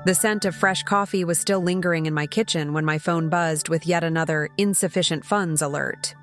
The scent of fresh coffee was still lingering in my kitchen when my phone buzzed with yet another insufficient funds alert.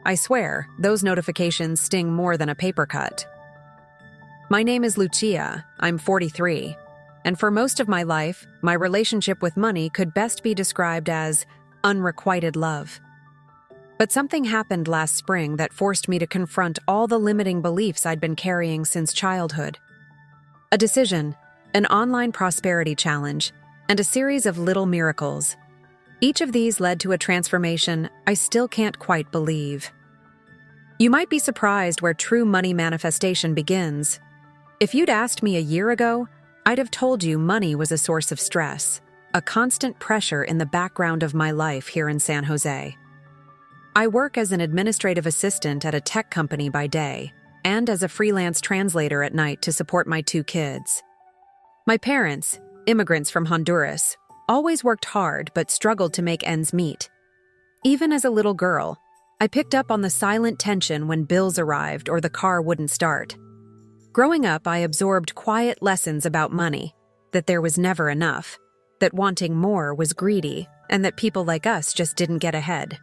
I swear, those notifications sting more than a paper cut. My name is Lucia, I'm 43, and for most of my life, my relationship with money could best be described as unrequited love. But something happened last spring that forced me to confront all the limiting beliefs I'd been carrying since childhood. A decision, an online prosperity challenge, and a series of little miracles. Each of these led to a transformation I still can't quite believe. You might be surprised where true money manifestation begins. If you'd asked me a year ago, I'd have told you money was a source of stress, a constant pressure in the background of my life here in San Jose. I work as an administrative assistant at a tech company by day, and as a freelance translator at night to support my 2 kids. My parents, immigrants from Honduras, always worked hard but struggled to make ends meet. Even as a little girl, I picked up on the silent tension when bills arrived or the car wouldn't start. Growing up, I absorbed quiet lessons about money, that there was never enough, that wanting more was greedy, and that people like us just didn't get ahead.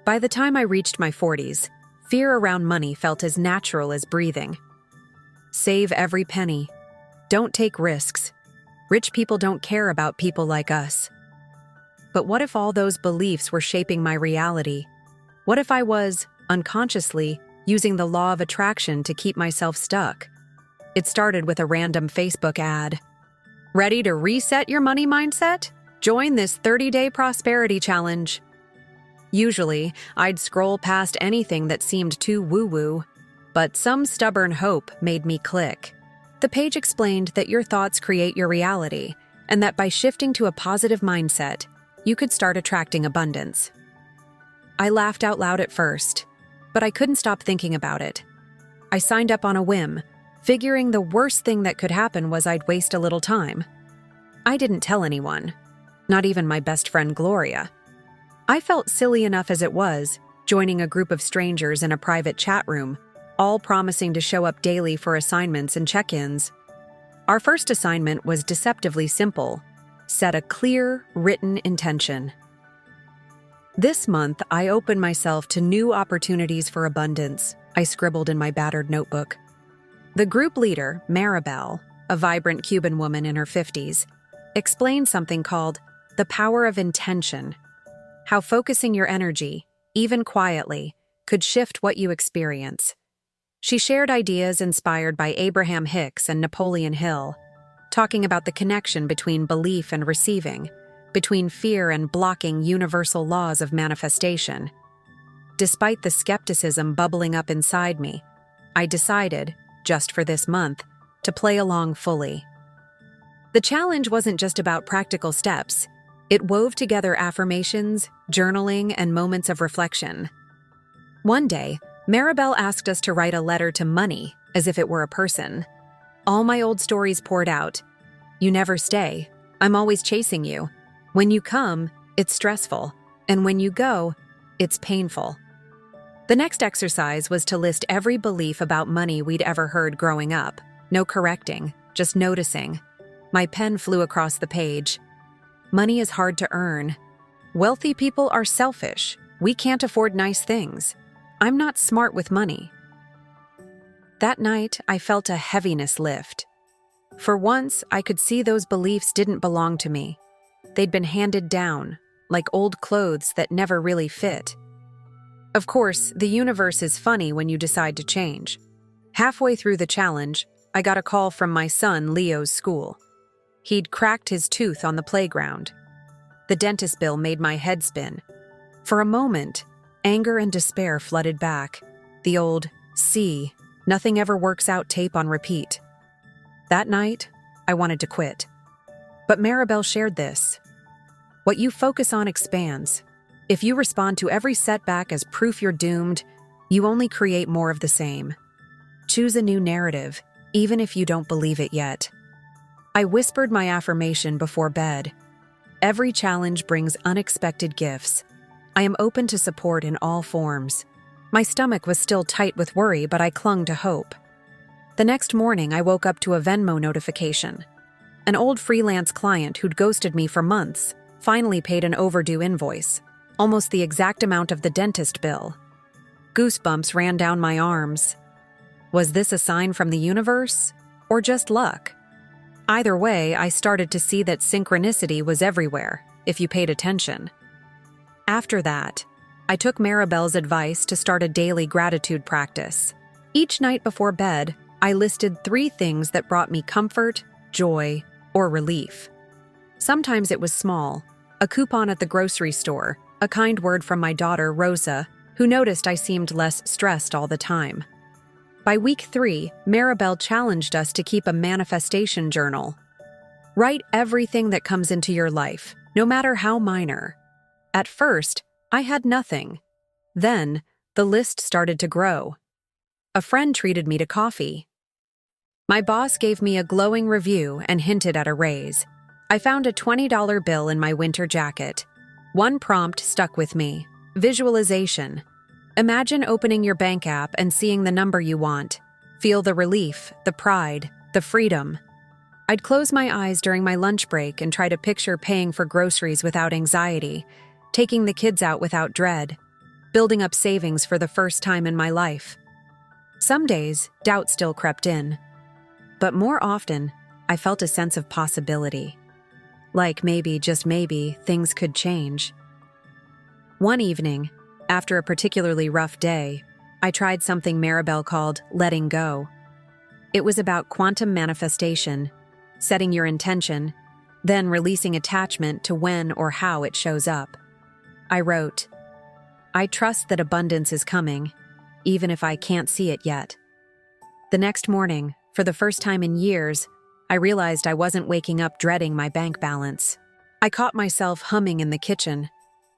By the time I reached my 40s, fear around money felt as natural as breathing. Save every penny. Don't take risks. Rich people don't care about people like us. But what if all those beliefs were shaping my reality? What if I was, unconsciously, using the law of attraction to keep myself stuck? It started with a random Facebook ad. Ready to reset your money mindset? Join this 30-day prosperity challenge. Usually, I'd scroll past anything that seemed too woo-woo, but some stubborn hope made me click. The page explained that your thoughts create your reality, and that by shifting to a positive mindset, you could start attracting abundance. I laughed out loud at first, but I couldn't stop thinking about it. I signed up on a whim, figuring the worst thing that could happen was I'd waste a little time. I didn't tell anyone, not even my best friend Gloria. I felt silly enough as it was, joining a group of strangers in a private chat room, all promising to show up daily for assignments and check-ins. Our first assignment was deceptively simple: set a clear, written intention. This month, I opened myself to new opportunities for abundance, I scribbled in my battered notebook. The group leader, Maribel, a vibrant Cuban woman in her 50s, explained something called the power of intention, how focusing your energy, even quietly, could shift what you experience. She shared ideas inspired by Abraham Hicks and Napoleon Hill, talking about the connection between belief and receiving, between fear and blocking universal laws of manifestation. Despite the skepticism bubbling up inside me, I decided, just for this month, to play along fully. The challenge wasn't just about practical steps. It wove together affirmations, journaling, and moments of reflection. One day, Maribel asked us to write a letter to money, as if it were a person. All my old stories poured out. You never stay. I'm always chasing you. When you come, it's stressful. And when you go, it's painful. The next exercise was to list every belief about money we'd ever heard growing up. No correcting, just noticing. My pen flew across the page. Money is hard to earn. Wealthy people are selfish. We can't afford nice things. I'm not smart with money. That night, I felt a heaviness lift. For once, I could see those beliefs didn't belong to me. They'd been handed down, like old clothes that never really fit. Of course, the universe is funny when you decide to change. Halfway through the challenge, I got a call from my son Leo's school. He'd cracked his tooth on the playground. The dentist bill made my head spin. For a moment, anger and despair flooded back. The old, "See, nothing ever works out" tape on repeat. That night, I wanted to quit. But Maribel shared this. What you focus on expands. If you respond to every setback as proof you're doomed, you only create more of the same. Choose a new narrative, even if you don't believe it yet. I whispered my affirmation before bed. Every challenge brings unexpected gifts. I am open to support in all forms. My stomach was still tight with worry, but I clung to hope. The next morning, I woke up to a Venmo notification. An old freelance client who'd ghosted me for months finally paid an overdue invoice, almost the exact amount of the dentist bill. Goosebumps ran down my arms. Was this a sign from the universe, or just luck? Either way, I started to see that synchronicity was everywhere, if you paid attention. After that, I took Maribel's advice to start a daily gratitude practice. Each night before bed, I listed 3 things that brought me comfort, joy, or relief. Sometimes it was small, a coupon at the grocery store, a kind word from my daughter, Rosa, who noticed I seemed less stressed all the time. By week 3, Maribel challenged us to keep a manifestation journal. Write everything that comes into your life, no matter how minor. At first, I had nothing. Then, the list started to grow. A friend treated me to coffee. My boss gave me a glowing review and hinted at a raise. I found a $20 bill in my winter jacket. One prompt stuck with me: visualization. Imagine opening your bank app and seeing the number you want. Feel the relief, the pride, the freedom. I'd close my eyes during my lunch break and try to picture paying for groceries without anxiety, taking the kids out without dread, building up savings for the first time in my life. Some days, doubt still crept in. But more often, I felt a sense of possibility. Like maybe, just maybe, things could change. One evening, after a particularly rough day, I tried something Maribel called letting go. It was about quantum manifestation, setting your intention, then releasing attachment to when or how it shows up. I wrote, "I trust that abundance is coming, even if I can't see it yet." The next morning, for the first time in years, I realized I wasn't waking up dreading my bank balance. I caught myself humming in the kitchen.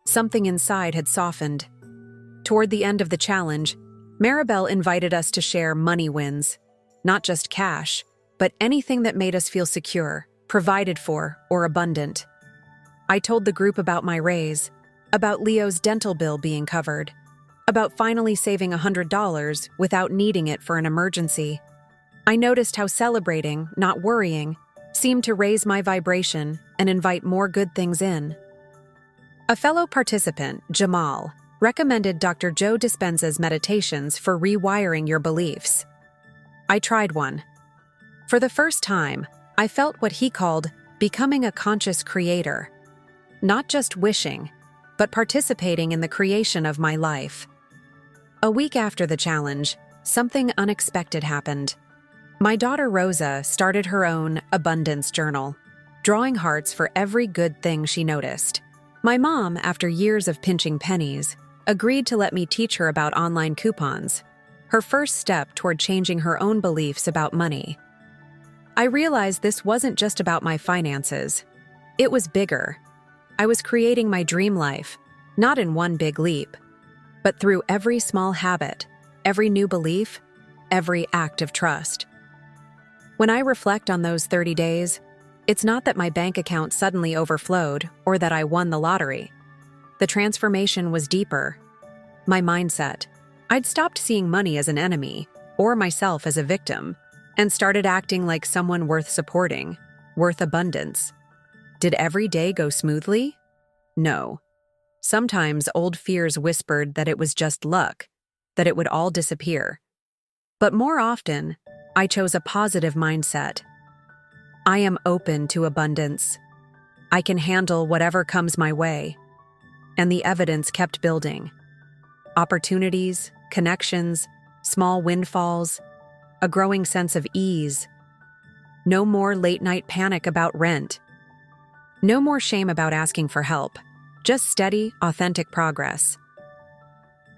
Something inside had softened. Toward the end of the challenge, Maribel invited us to share money wins. Not just cash, but anything that made us feel secure, provided for, or abundant. I told the group about my raise, about Leo's dental bill being covered, about finally saving $100 without needing it for an emergency. I noticed how celebrating, not worrying, seemed to raise my vibration and invite more good things in. A fellow participant, Jamal, recommended Dr. Joe Dispenza's meditations for rewiring your beliefs. I tried one. For the first time, I felt what he called becoming a conscious creator. Not just wishing, but participating in the creation of my life. A week after the challenge, something unexpected happened. My daughter Rosa started her own abundance journal, drawing hearts for every good thing she noticed. My mom, after years of pinching pennies, agreed to let me teach her about online coupons, her first step toward changing her own beliefs about money. I realized this wasn't just about my finances. It was bigger. I was creating my dream life, not in one big leap, but through every small habit, every new belief, every act of trust. When I reflect on those 30 days, it's not that my bank account suddenly overflowed or that I won the lottery. The transformation was deeper. My mindset. I'd stopped seeing money as an enemy or myself as a victim and started acting like someone worth supporting, worth abundance. Did every day go smoothly? No. Sometimes old fears whispered that it was just luck, that it would all disappear. But more often, I chose a positive mindset. I am open to abundance. I can handle whatever comes my way. And the evidence kept building. Opportunities, connections, small windfalls, a growing sense of ease. No more late-night panic about rent. No more shame about asking for help. Just steady, authentic progress.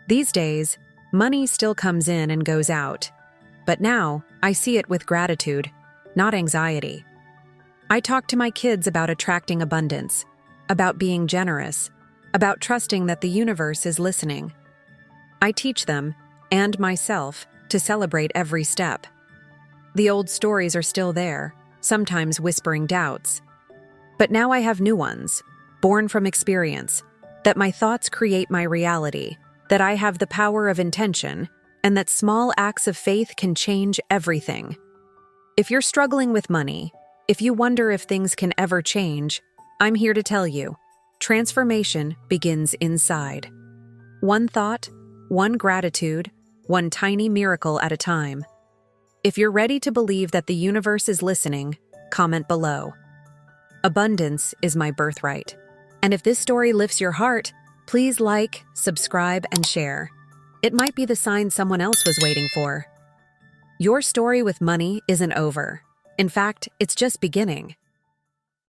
These days, money still comes in and goes out. But now, I see it with gratitude, not anxiety. I talk to my kids about attracting abundance, about being generous, about trusting that the universe is listening. I teach them, and myself, to celebrate every step. The old stories are still there, sometimes whispering doubts. But now I have new ones, born from experience, that my thoughts create my reality, that I have the power of intention, and that small acts of faith can change everything. If you're struggling with money, If you wonder if things can ever change, I'm here to tell you, transformation begins inside. One thought, one gratitude, one tiny miracle at a time. If you're ready to believe that the universe is listening, comment below. Abundance is my birthright. And if this story lifts your heart, please like, subscribe, and share. It might be the sign someone else was waiting for. Your story with money isn't over. In fact, it's just beginning.